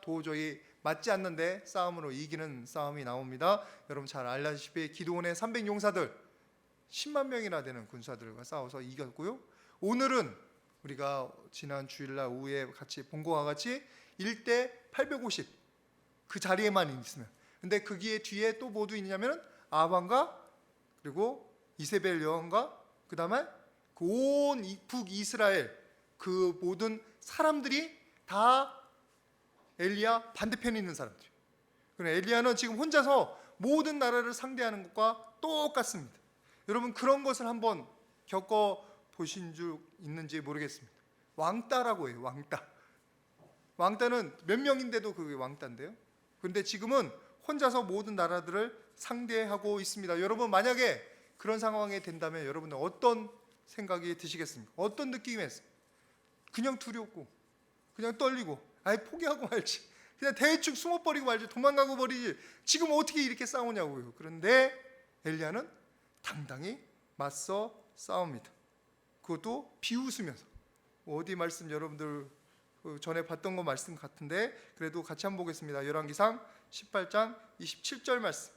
도저히 맞지 않는데 싸움으로 이기는 싸움이 나옵니다. 여러분 잘 알다시피 기드온의 300용사들 10만 명이나 되는 군사들과 싸워서 이겼고요. 오늘은 우리가 지난 주일날 오후에 같이 본 것과 같이 1대 850 그 자리에만 있으면, 근데 거기에 뒤에 또 모두 있냐면 아방과 그리고 이세벨 여왕과 그 다음에 온 북이스라엘 그 모든 사람들이 다 엘리야 반대편에 있는 사람들이에요. 엘리야는 지금 혼자서 모든 나라를 상대하는 것과 똑같습니다. 여러분 그런 것을 한번 겪어보신 줄 있는지 모르겠습니다. 왕따라고 해요. 왕따는 몇 명인데도 그게 왕따인데요. 그런데 지금은 혼자서 모든 나라들을 상대하고 있습니다. 여러분 만약에 그런 상황이 된다면 여러분은 어떤 생각이 드시겠습니까? 어떤 느낌이 있어요? 그냥 두렵고 그냥 떨리고 아예 포기하고 말지, 그냥 대충 숨어버리고 말지, 도망가고 버리지, 지금 어떻게 이렇게 싸우냐고요. 그런데 엘리야는 당당히 맞서 싸웁니다. 그것도 비웃으면서. 어디 말씀 여러분들 전에 봤던 거 말씀 같은데 그래도 같이 한번 보겠습니다. 열왕기상 18장 27절 말씀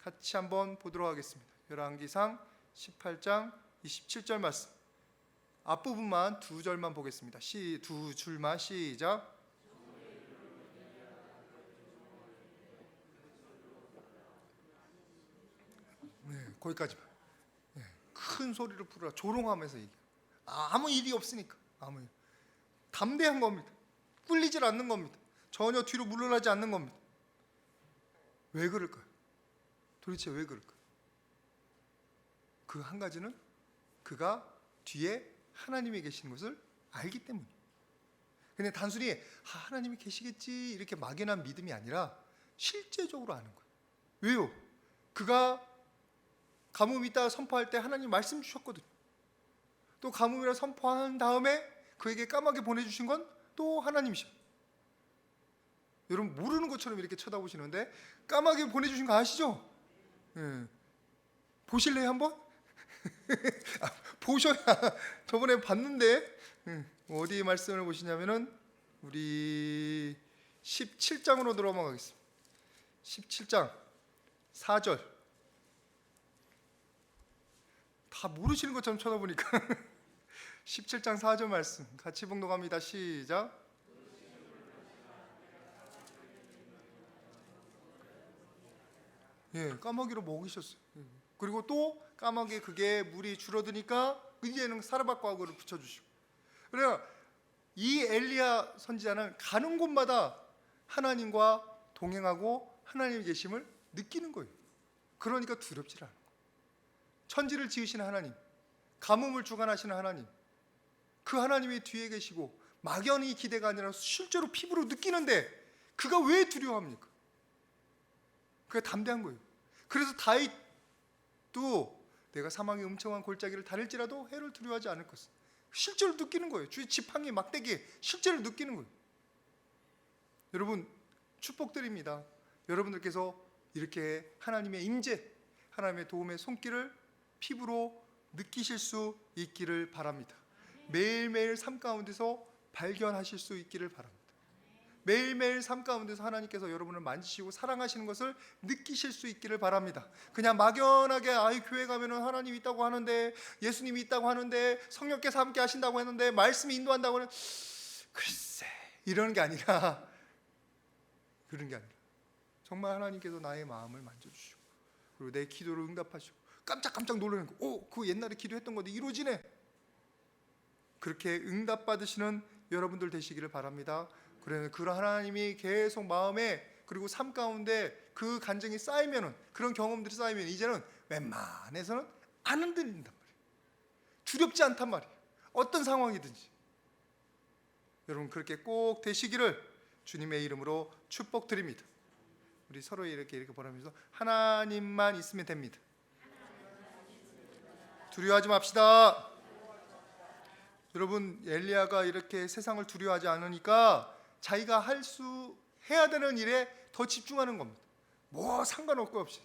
같이 한번 보도록 하겠습니다. 열왕기상 18장 27절 말씀 앞부분만 두 절만 보겠습니다. 두 줄만 시작. 네, 거기까지만. 네, 큰 소리로 부르라. 조롱하면서 얘기해요. 아무 일이 없으니까. 아무 일. 담대한 겁니다. 꿀리질 않는 겁니다. 전혀 뒤로 물러나지 않는 겁니다. 왜 그럴까요? 도대체 왜 그럴까요? 그 한 가지는 그가 뒤에 하나님이 계시는 것을 알기 때문이에요. 그냥 단순히 하나님이 계시겠지 이렇게 막연한 믿음이 아니라 실제적으로 아는 거예요. 왜요? 그가 가뭄이 있다 선포할 때 하나님 말씀 주셨거든요. 또 가뭄이라 선포한 다음에 그에게 까마귀 보내주신 건 또 하나님이셔요. 여러분 모르는 것처럼 이렇게 쳐다보시는데 까마귀 보내주신 거 아시죠? 예. 보실래요 한번? 보셔야 저번에 봤는데. 어디 말씀을 보시냐면은 우리 17장으로 넘어가겠습니다. 17장 4절. 다 모르시는 것처럼 쳐다보니까 17장 4절 말씀 같이 봉독합니다. 시작. 예, 까마귀로 먹이셨어요. 그리고 또 까마귀 그게 물이 줄어드니까 이제는 사르밧과구를 붙여주시고. 그래서 이 엘리야 선지자는 가는 곳마다 하나님과 동행하고 하나님의 계심을 느끼는 거예요. 그러니까 두렵지 않아요. 천지를 지으시는 하나님, 가뭄을 주관하시는 하나님, 그 하나님이 뒤에 계시고 막연히 기대가 아니라 실제로 피부로 느끼는데 그가 왜 두려워합니까? 그게 담대한 거예요. 그래서 다윗도 내가 사망의 음청한 골짜기를 다닐지라도 해를 두려워하지 않을 것을 실제로 느끼는 거예요. 주의 지팡이 막대기 실제로 느끼는 거예요. 여러분 축복드립니다. 여러분들께서 이렇게 하나님의 임재, 하나님의 도움의 손길을 피부로 느끼실 수 있기를 바랍니다. 매일매일 삶 가운데서 발견하실 수 있기를 바랍니다. 매일매일 삶 가운데서 하나님께서 여러분을 만지시고 사랑하시는 것을 느끼실 수 있기를 바랍니다. 그냥 막연하게 교회 가면은 하나님 있다고 하는데, 예수님이 있다고 하는데, 성령께서 함께 하신다고 했는데, 말씀이 인도한다고 하는, 글쎄 이러는 게 아니라, 그런 게 아니라 정말 하나님께서 나의 마음을 만져주시고 그리고 내 기도를 응답하시고 깜짝깜짝 놀라는 거, 그 옛날에 기도했던 건데 이루어지네. 그렇게 응답받으시는 여러분들 되시기를 바랍니다. 그러면 그 하나님이 계속 마음에 그리고 삶 가운데 그 간증이 쌓이면은, 그런 경험들이 쌓이면 이제는 웬만해서는 안 흔들린단 말이에요. 두렵지 않단 말이에요. 어떤 상황이든지. 여러분 그렇게 꼭 되시기를 주님의 이름으로 축복드립니다. 우리 서로 이렇게 보라면서 하나님만 있으면 됩니다. 두려워하지 맙시다. 여러분 엘리야가 이렇게 세상을 두려워하지 않으니까 자기가 해야 되는 일에 더 집중하는 겁니다. 뭐 상관없고 없이.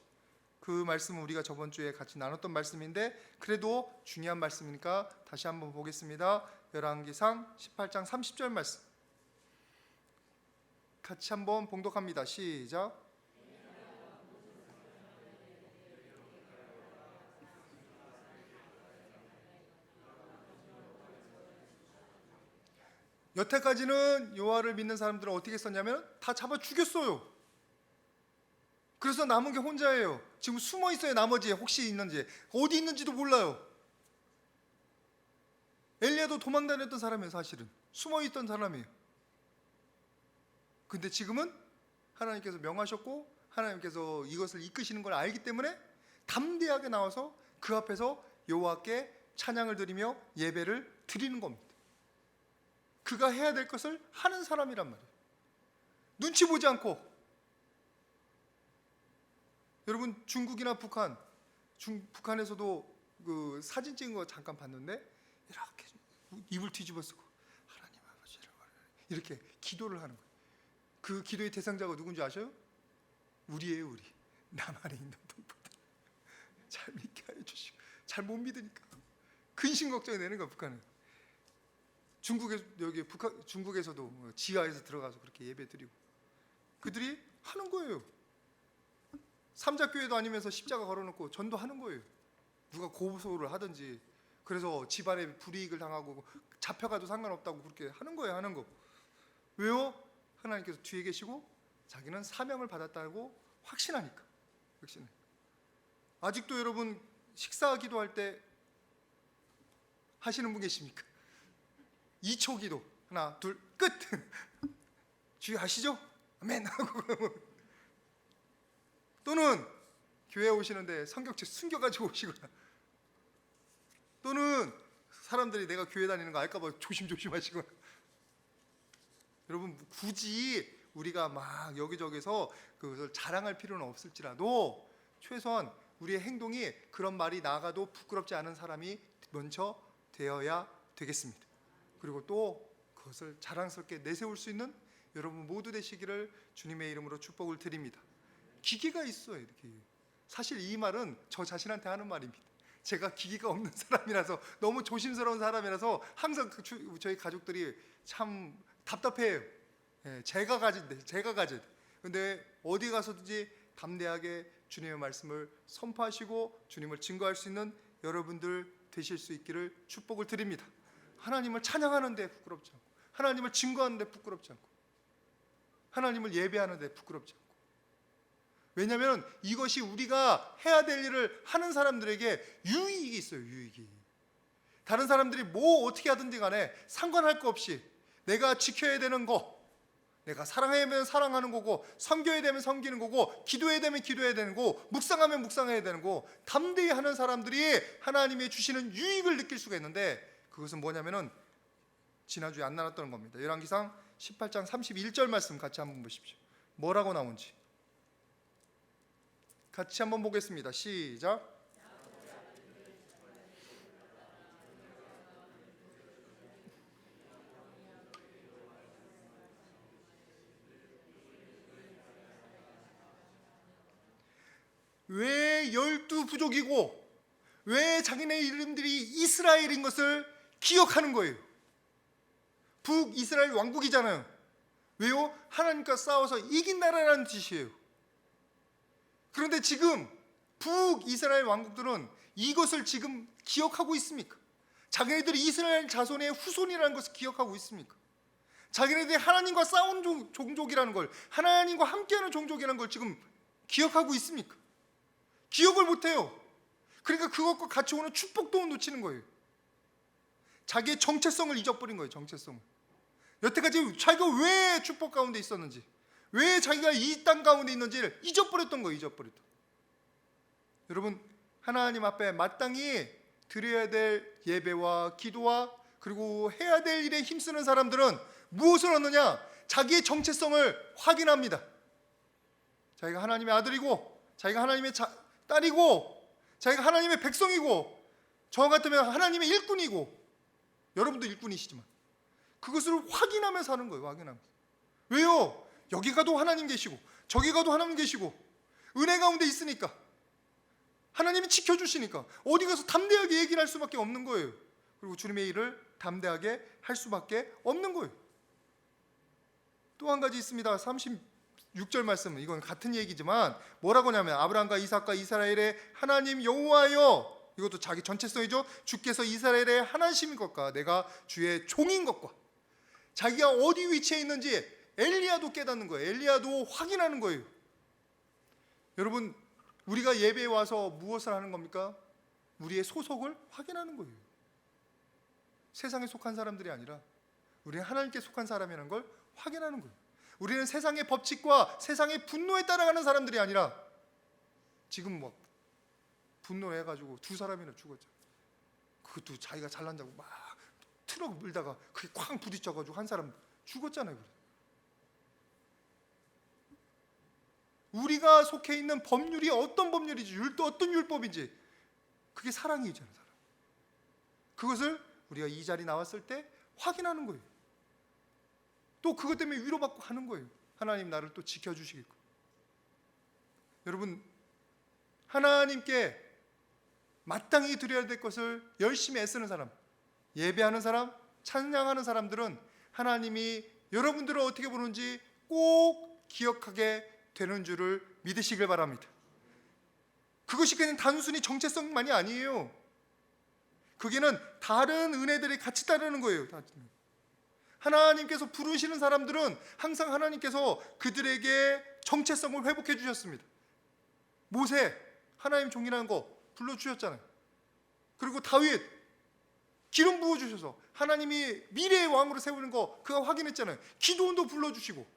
그 말씀은 우리가 저번 주에 같이 나눴던 말씀인데 그래도 중요한 말씀이니까 다시 한번 보겠습니다. 열왕기상 18장 30절 말씀 같이 한번 봉독합니다. 시작. 여태까지는 여호와를 믿는 사람들은 어떻게 했었냐면 다 잡아 죽였어요. 그래서 남은 게 혼자예요. 지금 숨어 있어요. 나머지 혹시 있는지, 어디 있는지도 몰라요. 엘리야도 도망 다녔던 사람이에요. 사실은 숨어 있던 사람이에요. 근데 지금은 하나님께서 명하셨고 하나님께서 이것을 이끄시는 걸 알기 때문에 담대하게 나와서 그 앞에서 여호와께 찬양을 드리며 예배를 드리는 겁니다. 그가 해야 될 것을 하는 사람이란 말이에요. 눈치 보지 않고. 여러분, 중국이나 북한, 북한에서도 그 사진 찍은 거 잠깐 봤는데 이렇게 입을 뒤집어 쓰고 하나님 아버지를 이렇게 기도를 하는 거예요. 그 기도의 대상자가 누군지 아셔요? 우리예요. 우리. 남 안에 있는 분보다 잘 믿게 하여 주시고, 잘 못 믿으니까 근심 걱정이 되는 거야. 북한은. 중국에서도 지하에서 들어가서 그렇게 예배드리고 그들이 하는 거예요. 삼자교회도 아니면서 십자가 걸어놓고 전도하는 거예요. 누가 고소를 하든지, 그래서 집안에 불이익을 당하고 잡혀가도 상관없다고 그렇게 하는 거예요. 하는 거. 왜요? 하나님께서 뒤에 계시고 자기는 사명을 받았다고 확신하니까. 아직도 여러분 식사 기도할 때 하시는 분 계십니까? 2초 기도. 하나, 둘, 끝. 주의 아시죠? 아멘 하고. 또는 교회 오시는데 성경책 숨겨가지고 오시거나, 또는 사람들이 내가 교회 다니는 거 알까 봐 조심조심 하시거나. 여러분, 굳이 우리가 막 여기저기서 그것을 자랑할 필요는 없을지라도 최소한 우리의 행동이 그런 말이 나가도 부끄럽지 않은 사람이 먼저 되어야 되겠습니다. 그리고 또 그것을 자랑스럽게 내세울 수 있는 여러분 모두 되시기를 주님의 이름으로 축복을 드립니다. 기계가 있어요. 이렇게. 사실 이 말은 저 자신한테 하는 말입니다. 제가 기계가 없는 사람이라서, 너무 조심스러운 사람이라서 항상 저희 가족들이 참 답답해요. 제가 가져야 돼. 근데 어디 가서든지 담대하게 주님의 말씀을 선포하시고 주님을 증거할 수 있는 여러분들 되실 수 있기를 축복을 드립니다. 하나님을 찬양하는데 부끄럽지 않고, 하나님을 증거하는데 부끄럽지 않고, 하나님을 예배하는데 부끄럽지 않고. 왜냐하면 이것이 우리가 해야 될 일을 하는 사람들에게 유익이 있어요. 유익이. 다른 사람들이 뭐 어떻게 하든지 간에 상관할 거 없이 내가 지켜야 되는 거, 내가 사랑해야 되면 사랑하는 거고, 섬겨야 되면 섬기는 거고, 기도해야 되면 기도해야 되는 거고, 묵상하면 묵상해야 되는 거고, 담대히 하는 사람들이 하나님이 주시는 유익을 느낄 수가 있는데, 그것은 뭐냐면은 지난주에 안 나눴던 겁니다. 열왕기상 18장 31절 말씀 같이 한번 보십시오. 뭐라고 나온지 같이 한번 보겠습니다. 시작. 왜 12부족이고 왜 자기네 이름들이 이스라엘인 것을 기억하는 거예요. 북이스라엘 왕국이잖아요. 왜요? 하나님과 싸워서 이긴 나라라는 뜻이에요. 그런데 지금 북이스라엘 왕국들은 이것을 지금 기억하고 있습니까? 자기네들이 이스라엘 자손의 후손이라는 것을 기억하고 있습니까? 자기네들이 하나님과 싸운 종족이라는 걸, 하나님과 함께하는 종족이라는 걸 지금 기억하고 있습니까? 기억을 못해요. 그러니까 그것과 같이 오는 축복도 놓치는 거예요. 자기의 정체성을 잊어버린 거예요. 정체성을. 여태까지 자기가 왜 축복 가운데 있었는지, 왜 자기가 이 땅 가운데 있는지를 잊어버렸던 거예요. 잊어버렸던. 여러분, 하나님 앞에 마땅히 드려야 될 예배와 기도와 그리고 해야 될 일에 힘쓰는 사람들은 무엇을 얻느냐? 자기의 정체성을 확인합니다. 자기가 하나님의 아들이고, 자기가 하나님의 딸이고, 자기가 하나님의 백성이고, 저 같으면 하나님의 일꾼이고, 여러분도 일꾼이시지만 그것을 확인하며 사는 거예요. 확인하면서. 왜요? 여기 가도 하나님 계시고 저기 가도 하나님 계시고 은혜 가운데 있으니까, 하나님이 지켜주시니까 어디 가서 담대하게 얘기를 할 수밖에 없는 거예요. 그리고 주님의 일을 담대하게 할 수밖에 없는 거예요. 또 한 가지 있습니다. 36절 말씀, 이건 같은 얘기지만 뭐라고 하냐면 아브라함과 이삭과 이스라엘의 하나님 여호와여, 이것도 자기 전체성이죠. 주께서 이스라엘의 하나님인 것과 내가 주의 종인 것과, 자기가 어디 위치에 있는지 엘리야도 깨닫는 거예요. 엘리야도 확인하는 거예요. 여러분, 우리가 예배에 와서 무엇을 하는 겁니까? 우리의 소속을 확인하는 거예요. 세상에 속한 사람들이 아니라 우리는 하나님께 속한 사람이라는 걸 확인하는 거예요. 우리는 세상의 법칙과 세상의 분노에 따라가는 사람들이 아니라, 지금 뭐 분노해가지고 두 사람이나 죽었죠. 그것도 자기가 잘난다고 막 트럭 밀다가 그게 쾅 부딪혀가지고 한 사람 죽었잖아요. 우리가 속해 있는 법률이 어떤 법률이지, 어떤 율법인지, 그게 사랑이잖아요. 사랑. 그것을 우리가 이 자리 나왔을 때 확인하는 거예요. 또 그것 때문에 위로받고 가는 거예요. 하나님 나를 또 지켜주시겠고. 여러분, 하나님께 마땅히 드려야 될 것을 열심히 애쓰는 사람, 예배하는 사람, 찬양하는 사람들은 하나님이 여러분들을 어떻게 보는지 꼭 기억하게 되는 줄을 믿으시길 바랍니다. 그것이 그냥 단순히 정체성만이 아니에요. 그게는 다른 은혜들이 같이 따르는 거예요. 하나님께서 부르시는 사람들은 항상 하나님께서 그들에게 정체성을 회복해 주셨습니다. 모세, 하나님 종이라는 거 불러주셨잖아요. 그리고 다윗, 기름 부어주셔서 하나님이 미래의 왕으로 세우는 거 그거 확인했잖아요. 기도원도 불러주시고,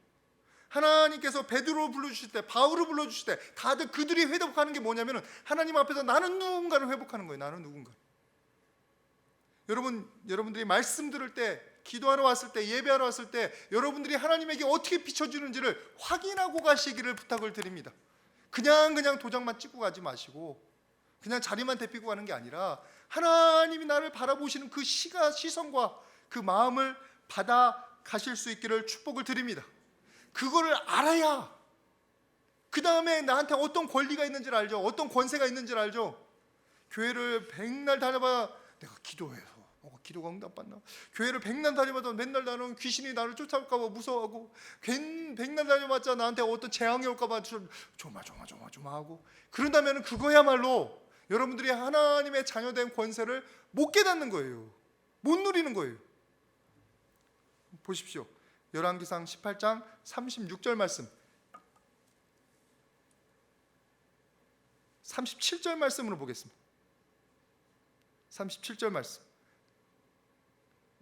하나님께서 베드로를 불러주실 때, 바울을 불러주실 때 다들 그들이 회복하는 게 뭐냐면 하나님 앞에서 나는 누군가를 회복하는 거예요. 나는 누군가. 여러분들이 말씀 들을 때, 기도하러 왔을 때, 예배하러 왔을 때 여러분들이 하나님에게 어떻게 비춰주는지를 확인하고 가시기를 부탁을 드립니다. 그냥 도장만 찍고 가지 마시고, 그냥 자리만 대피고 가는 게 아니라 하나님이 나를 바라보시는 그 시선과 그 마음을 받아 가실 수 있기를 축복을 드립니다. 그거를 알아야 그 다음에 나한테 어떤 권리가 있는지를 알죠. 어떤 권세가 있는지를 알죠. 교회를 백날 다녀봐 내가 기도해서 기도가 응답받나? 교회를 백날 다녀봐도 맨날 나는 귀신이 나를 쫓아올까 봐 무서워하고, 백날 다녀봤자 나한테 어떤 재앙이 올까 봐 조마조마하고, 그런다면 그거야말로 여러분들이 하나님의 자녀된 권세를 못 깨닫는 거예요. 못 누리는 거예요. 보십시오. 열왕기상 18장 36절 말씀, 37절 말씀으로 보겠습니다. 37절 말씀,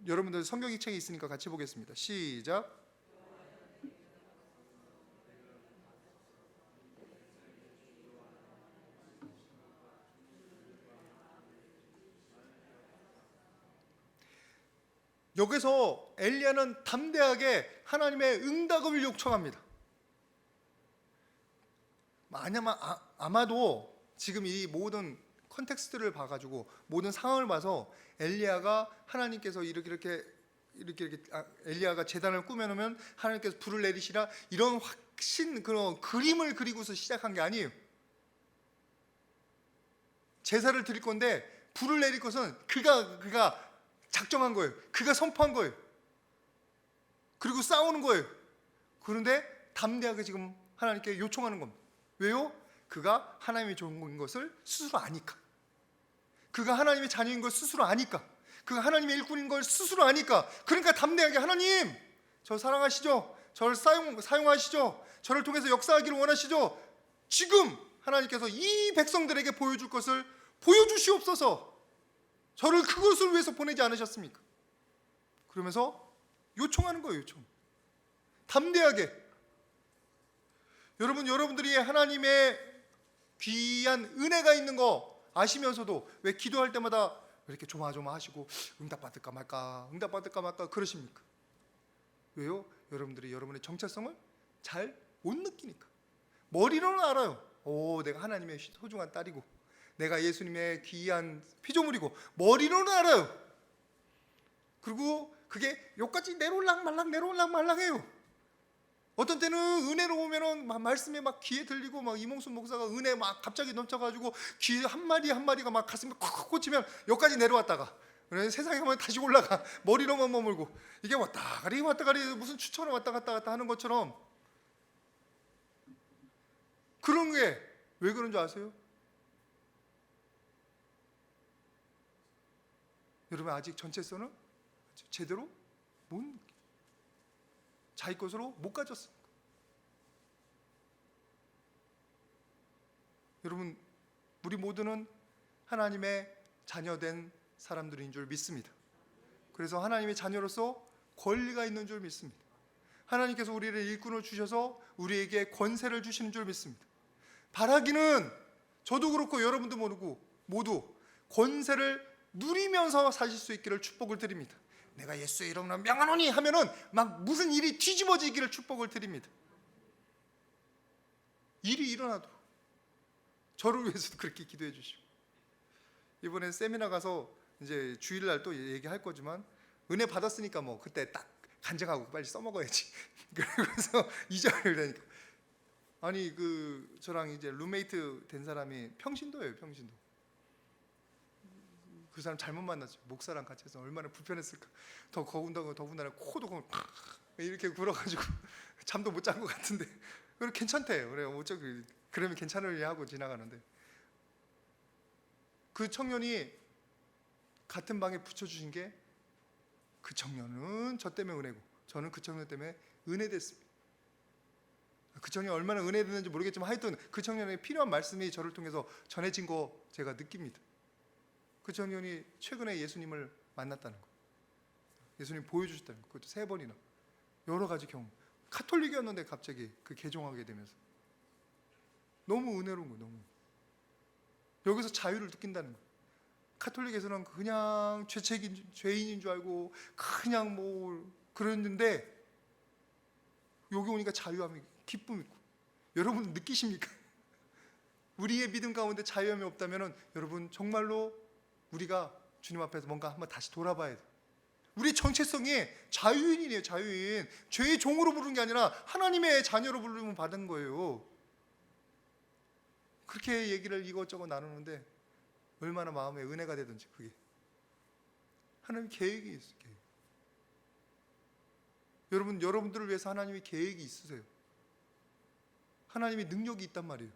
여러분들 성경이 책에 있으니까 같이 보겠습니다. 시작. 여기서 엘리야는 담대하게 하나님의 응답을 요청합니다. 아마도 지금 이 모든 컨텍스트를 봐가지고, 모든 상황을 봐서 엘리야가 하나님께서 이렇게 엘리야가 제단을 꾸며놓으면 하나님께서 불을 내리시라, 이런 그런 그림을 그리고서 시작한 게 아니에요. 제사를 드릴 건데 불을 내릴 것은 그가 작정한 거예요. 그가 선포한 거예요. 그리고 싸우는 거예요. 그런데 담대하게 지금 하나님께 요청하는 겁니다. 왜요? 그가 하나님의 종인 것을 스스로 아니까. 그가 하나님의 자녀인 걸 스스로 아니까. 그가 하나님의 일꾼인 걸 스스로 아니까. 그러니까 담대하게, 하나님 저 사랑하시죠? 저를 사용하시죠? 저를 통해서 역사하기를 원하시죠? 지금 하나님께서 이 백성들에게 보여줄 것을 보여주시옵소서. 저를 그것을 위해서 보내지 않으셨습니까? 그러면서 요청하는 거예요. 요청. 담대하게. 여러분들이 하나님의 귀한 은혜가 있는 거 아시면서도 왜 기도할 때마다 왜 이렇게 조마조마하시고 응답받을까 말까 그러십니까? 왜요? 여러분들이 여러분의 정체성을 잘 못 느끼니까. 머리로는 알아요. 내가 하나님의 소중한 딸이고, 내가 예수님의 귀한 피조물이고, 머리로는 알아요. 그리고 그게 여기까지 내려올락 말랑해요. 어떤 때는 은혜로 오면은 말씀에 막 귀에 들리고, 막 이몽순 목사가 은혜 막 갑자기 넘쳐가지고 귀 한 마리가 막 가슴에 콕콕 꽂히면 여기까지 내려왔다가 그래서 세상에 가면 다시 올라가. 머리로만 머물고 이게 왔다 가리 무슨 추천을 왔다 갔다 하는 것처럼 그런 게 왜 그런 줄 아세요? 여러분 아직 전체성을 제대로 못 자기 것으로 못 가졌습니다. 여러분 우리 모두는 하나님의 자녀된 사람들인 줄 믿습니다. 그래서 하나님의 자녀로서 권리가 있는 줄 믿습니다. 하나님께서 우리를 일꾼을 주셔서 우리에게 권세를 주시는 줄 믿습니다. 바라기는 저도 그렇고 여러분도 모두 권세를 누리면서 사실 수 있기를 축복을 드립니다. 내가 예수의 이름으로 명하노니 하면은 막 무슨 일이 뒤집어지기를 축복을 드립니다. 일이 일어나도 저를 위해서도 그렇게 기도해 주시고, 이번에 세미나 가서 이제 주일날 또 얘기할 거지만 은혜 받았으니까 뭐 그때 딱 간증하고 빨리 써먹어야지. 그래서 이 자리를 되니까 아니 저랑 이제 룸메이트 된 사람이 평신도예요. 평신도. 그 사람 잘못 만났죠. 목사랑 같이 해서 얼마나 불편했을까. 더군다나 코도 이렇게 불어가지고 잠도 못 잔 것 같은데 그래 괜찮대요. 그래요. 어차피 그러면 괜찮으려 하고 지나가는데 그 청년이 같은 방에 붙여주신 게 그 청년은 저 때문에 은혜고 저는 그 청년 때문에 은혜됐습니다. 그 청년이 얼마나 은혜됐는지 모르겠지만 하여튼 그 청년에게 필요한 말씀이 저를 통해서 전해진 거 제가 느낍니다. 그 청년이 최근에 예수님을 만났다는 거, 예수님 보여주셨다는 거, 그것도 3번이나 여러 가지 경험. 카톨릭이었는데 갑자기 그 개종하게 되면서 너무 은혜로운 거예요. 너무 여기서 자유를 느낀다는 거예요. 카톨릭에서는 그냥 죄인인 줄 알고 그냥 뭐 그랬는데 여기 오니까 자유함이 기쁨이 있고. 여러분 느끼십니까? 우리의 믿음 가운데 자유함이 없다면 여러분 정말로 우리가 주님 앞에서 뭔가 한번 다시 돌아봐야 돼요. 우리 정체성이 자유인이에요. 자유인. 죄의 종으로 부른 게 아니라 하나님의 자녀로 부르면 받은 거예요. 그렇게 얘기를 이것저것 나누는데 얼마나 마음에 은혜가 되든지 그게 하나님 계획이 있어요. 계획. 여러분들을 위해서 하나님이 계획이 있으세요. 하나님의 능력이 있단 말이에요.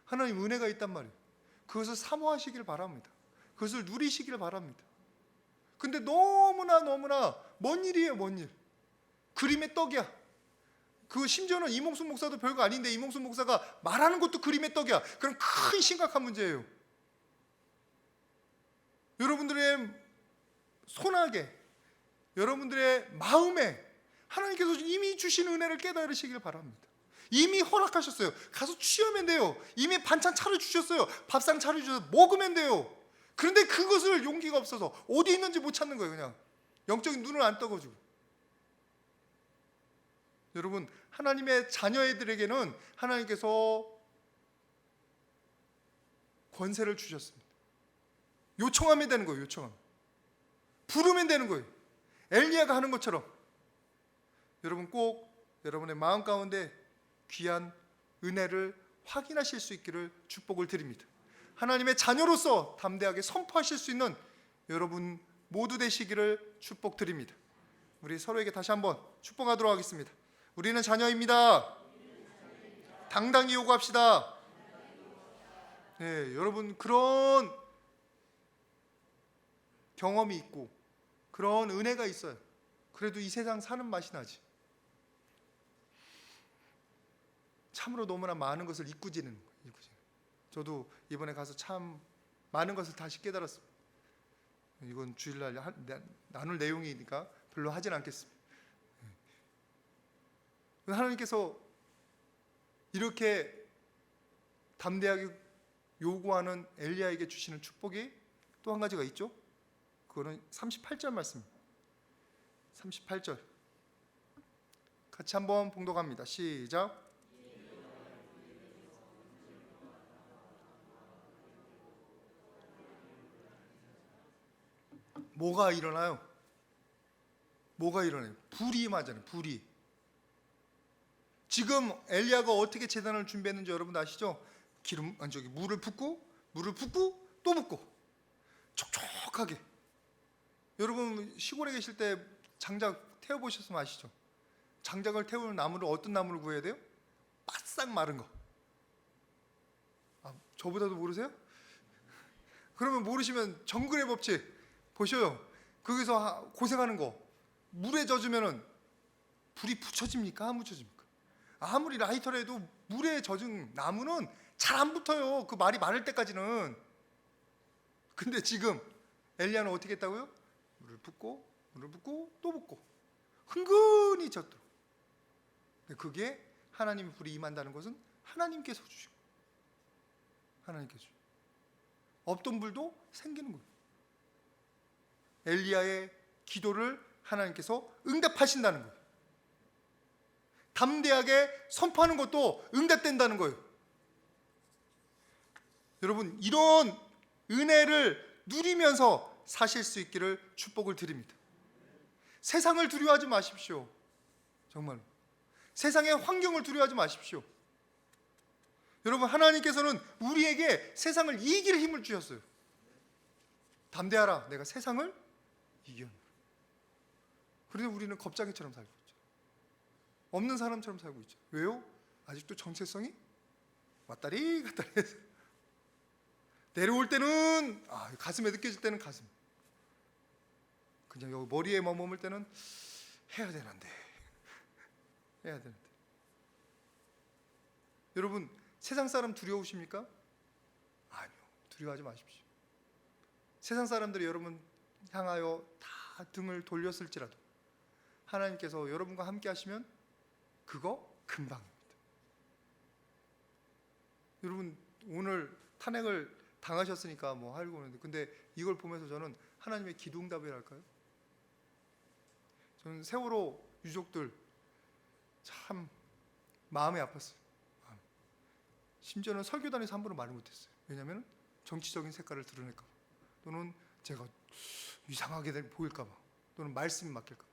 하나님 은혜가 있단 말이에요. 그것을 사모하시길 바랍니다. 그것을 누리시길 바랍니다. 근데 너무나 먼 일이에요. 먼 일. 그림의 떡이야. 그 심지어는 이몽순 목사도 별거 아닌데 이몽순 목사가 말하는 것도 그림의 떡이야. 그럼 큰 심각한 문제예요. 여러분들의 손아귀에, 여러분들의 마음에 하나님께서 이미 주신 은혜를 깨달으시길 바랍니다. 이미 허락하셨어요. 가서 취하면 돼요. 이미 반찬 차려주셨어요. 밥상 차려주셔서 먹으면 돼요. 그런데 그것을 용기가 없어서 어디 있는지 못 찾는 거예요. 그냥 영적인 눈을 안 떠가지고. 여러분 하나님의 자녀애들에게는 하나님께서 권세를 주셨습니다. 요청하면 되는 거예요. 요청하면. 부르면 되는 거예요. 엘리야가 하는 것처럼. 여러분 꼭 여러분의 마음 가운데 귀한 은혜를 확인하실 수 있기를 축복을 드립니다. 하나님의 자녀로서 담대하게 선포하실 수 있는 여러분 모두 되시기를 축복드립니다. 우리 서로에게 다시 한번 축복하도록 하겠습니다. 우리는 자녀입니다. 당당히 요구합시다. 네, 여러분 그런 경험이 있고 그런 은혜가 있어요. 그래도 이 세상 사는 맛이 나지. 참으로 너무나 많은 것을 잊고지는 거예요. 저도 이번에 가서 참 많은 것을 다시 깨달았습니다. 이건 주일날 나눌 내용이니까 별로 하진 않겠습니다. 하나님께서 이렇게 담대하게 요구하는 엘리야에게 주시는 축복이 또 한 가지가 있죠. 그거는 38절 말씀입니다. 38절 같이 한번 봉독합니다. 시작. 뭐가 일어나요? 뭐가 일어나요? 불이 임하잖아요. 불이. 지금 엘리야가 어떻게 제단을 준비했는지 여러분 아시죠? 물을 붓고 또 붓고 촉촉하게 여러분 시골에 계실 때 장작 태워보셨으면 아시죠? 장작을 태우는 나무를 어떤 나무를 구해야 돼요? 바싹 마른 거. 저보다도 모르세요? 그러면 모르시면 정글의 법칙 보셔요. 거기서 고생하는 거 물에 젖으면은 불이 붙여집니까? 안 붙여집니까? 아무리 라이터를 해도 물에 젖은 나무는 잘 안 붙어요. 그 말이 마를 때까지는. 근데 지금 엘리야는 어떻게 했다고요? 물을 붓고 또 붓고 흥건히 젖도록. 그게 하나님의 불이 임한다는 것은 하나님께서 주시고, 하나님께서 주시고 없던 불도 생기는 거예요. 엘리야의 기도를 하나님께서 응답하신다는 거예요. 담대하게 선포하는 것도 응답된다는 거예요. 여러분, 이런 은혜를 누리면서 사실 수 있기를 축복을 드립니다. 세상을 두려워하지 마십시오. 정말 세상의 환경을 두려워하지 마십시오. 여러분, 하나님께서는 우리에게 세상을 이길 힘을 주셨어요. 담대하라, 내가 세상을 이겨노라. 그런데 우리는 겁자기처럼 살고 있죠. 없는 사람처럼 살고 있죠. 왜요? 아직도 정체성이 왔다리 갔다리 해서 내려올 때는 가슴에 느껴질 때는 가슴, 그냥 여기 머리에 머물 때는 해야 되는데. 여러분, 세상 사람 두려우십니까? 아니요, 두려워하지 마십시오. 세상 사람들이 여러분 향하여 다 등을 돌렸을지라도 하나님께서 여러분과 함께 하시면 그거 금방입니다. 여러분, 오늘 탄핵을 당하셨으니까 뭐 하려고 하는데, 근데 이걸 보면서 저는 하나님의 기도응답이랄까요? 저는 세월호 유족들 참 마음이 아팠어요. 심지어는 설교단에서 함부로 말을 못했어요. 왜냐하면 정치적인 색깔을 드러낼까 봐, 또는 제가 이상하게 보일까 봐, 또는 말씀이 맡길까 봐.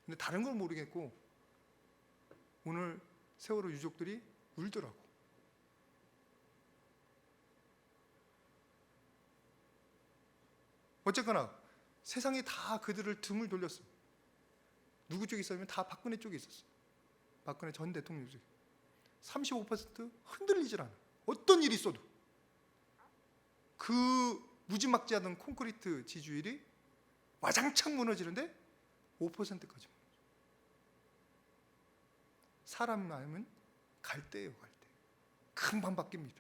근데 다른 건 모르겠고 오늘 세월호 유족들이 울더라고. 어쨌거나 세상이 다 그들을 등을 돌렸어요. 누구 쪽에 있었냐면 다 박근혜 쪽에 있었어요. 박근혜 전 대통령 쪽에. 35% 흔들리질 않아요. 어떤 일이 있어도. 그 무지막지하던 콘크리트 지지율이 와장창 무너지는데 5%까지. 사람 마음은 갈대예요, 갈대. 금방 바뀝니다.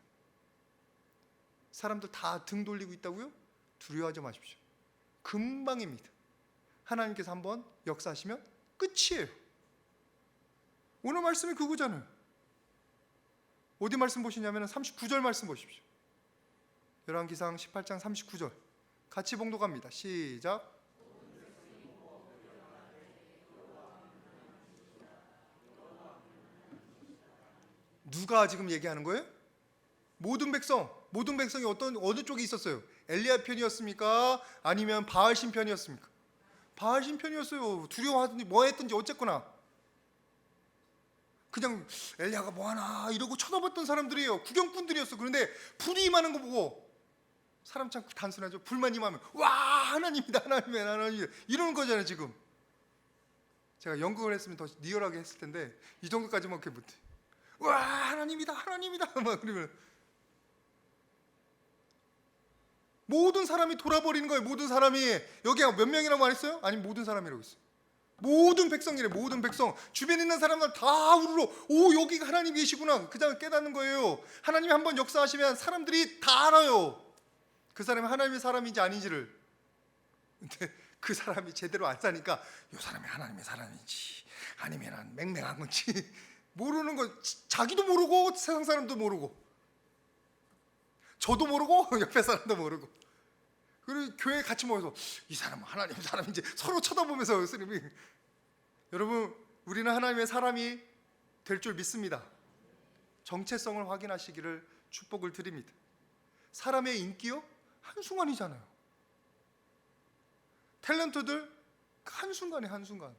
사람들 다 등 돌리고 있다고요? 두려워하지 마십시오. 금방입니다. 하나님께서 한번 역사하시면 끝이에요. 오늘 말씀이 그거잖아요. 어디 말씀 보시냐면 39절 말씀 보십시오. 열왕기상 18장 39절 같이 봉독합니다. 시작. 누가 지금 얘기하는 거예요? 모든 백성이 어느 쪽에 있었어요? 엘리야 편이었습니까? 아니면 바알신 편이었습니까? 바알신 편이었어요. 두려워하든지 뭐 했든지 어쨌거나 그냥 엘리야가 뭐하나 이러고 쳐다봤던 사람들이에요. 구경꾼들이었어. 그런데 불이 임하는 거 보고, 사람 참 단순하죠. 불만 임하면 와, 하나님이다, 하나님이다 이러는 거잖아요. 지금 제가 연극을 했으면 더 리얼하게 했을 텐데 이 정도까지만 이렇게 못해. 와, 하나님이다 막 그러면 모든 사람이 돌아버리는 거예요. 모든 사람이. 여기가 몇 명이라고 말했어요? 아니, 모든 사람이라고 했어요. 모든 백성이래. 모든 백성. 주변에 있는 사람들 다 우르르 오, 여기가 하나님이 계시구나. 그냥 깨닫는 거예요. 하나님이 한번 역사하시면 사람들이 다 알아요. 그 사람이 하나님의 사람인지 아닌지를. 근데 그 사람이 제대로 안 사니까 이 사람이 하나님의 사람인지 아니면 맹맹한 건지 모르는 거. 자기도 모르고 세상 사람도 모르고 저도 모르고 옆에 사람도 모르고. 그리고 교회에 같이 모여서 이 사람은 하나님의 사람인지 서로 쳐다보면서 스님이. 여러분, 우리는 하나님의 사람이 될 줄 믿습니다. 정체성을 확인하시기를 축복을 드립니다. 사람의 인기요? 한순간이잖아요. 탤런트들 한순간에 한순간.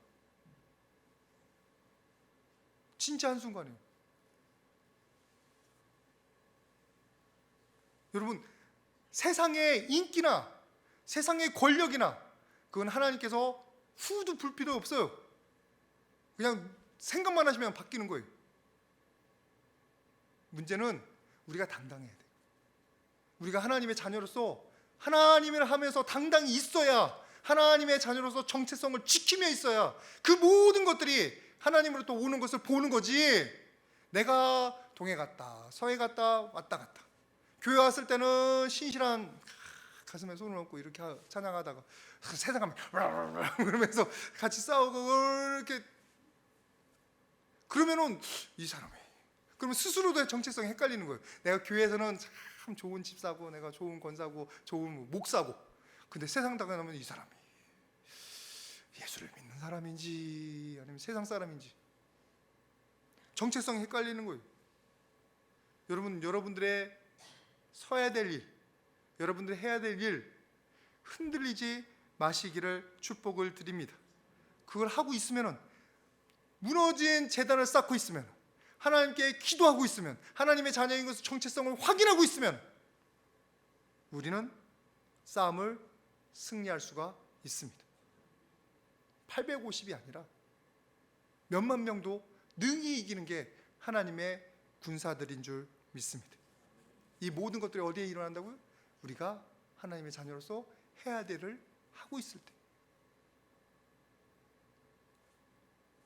진짜 한순간이에요. 여러분, 세상의 인기나 세상의 권력이나 그건 하나님께서 후도 불 필요 없어요. 그냥 생각만 하시면 바뀌는 거예요. 문제는 우리가 당당해야 돼요. 우리가 하나님의 자녀로서 하나님을 하면서 당당히 있어야, 하나님의 자녀로서 정체성을 지키며 있어야 그 모든 것들이 하나님으로부터 오는 것을 보는 거지. 내가 동해 갔다 서해 갔다 왔다 갔다, 교회 왔을 때는 신실한 가슴에 손을 얹고 이렇게 찬양하다가 세상 가면 그러면서 같이 싸우고 이렇게, 그러면은 이 사람이, 그러면 스스로도 정체성이 헷갈리는 거예요. 내가 교회에서는 참 좋은 집사고, 내가 좋은 권사고, 좋은 목사고, 근데 세상 나가면 이 사람이 예수를 믿는 사람인지 아니면 세상 사람인지 정체성이 헷갈리는 거예요. 여러분들의 서야 될 일, 여러분들이 해야 될 일 흔들리지 마시기를 축복을 드립니다. 그걸 하고 있으면은, 무너진 재단을 쌓고 있으면, 하나님께 기도하고 있으면, 하나님의 자녀인 것을 정체성을 확인하고 있으면 우리는 싸움을 승리할 수가 있습니다. 850이 아니라 몇만 명도 능히 이기는 게 하나님의 군사들인 줄 믿습니다. 이 모든 것들이 어디에 일어난다고요? 우리가 하나님의 자녀로서 해야 될 일을 하고 있을 때,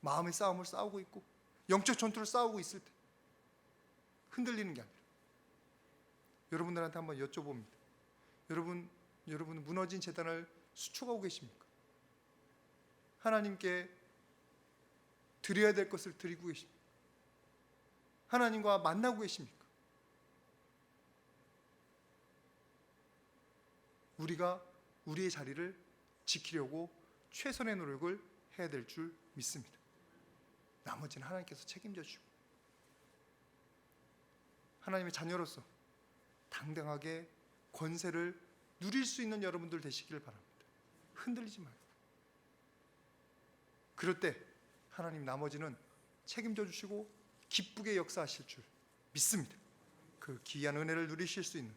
마음의 싸움을 싸우고 있고 영적 전투를 싸우고 있을 때 흔들리는 게 아니라, 여러분들한테 한번 여쭤봅니다. 여러분 무너진 재단을 수축하고 계십니까? 하나님께 드려야 될 것을 드리고 계십니까? 하나님과 만나고 계십니까? 우리가 우리의 자리를 지키려고 최선의 노력을 해야 될 줄 믿습니다. 나머지는 하나님께서 책임져 주시고, 하나님의 자녀로서 당당하게 권세를 누릴 수 있는 여러분들 되시기를 바랍니다. 흔들리지 말고. 그럴 때 하나님 나머지는 책임져 주시고 기쁘게 역사하실 줄 믿습니다. 그 귀한 은혜를 누리실 수 있는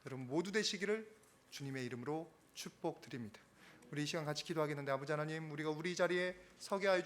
여러분 모두 되시기를 주님의 이름으로 축복드립니다. 우리 이 시간 같이 기도하겠는데, 아버지 하나님, 우리가 우리 자리에 서게 하여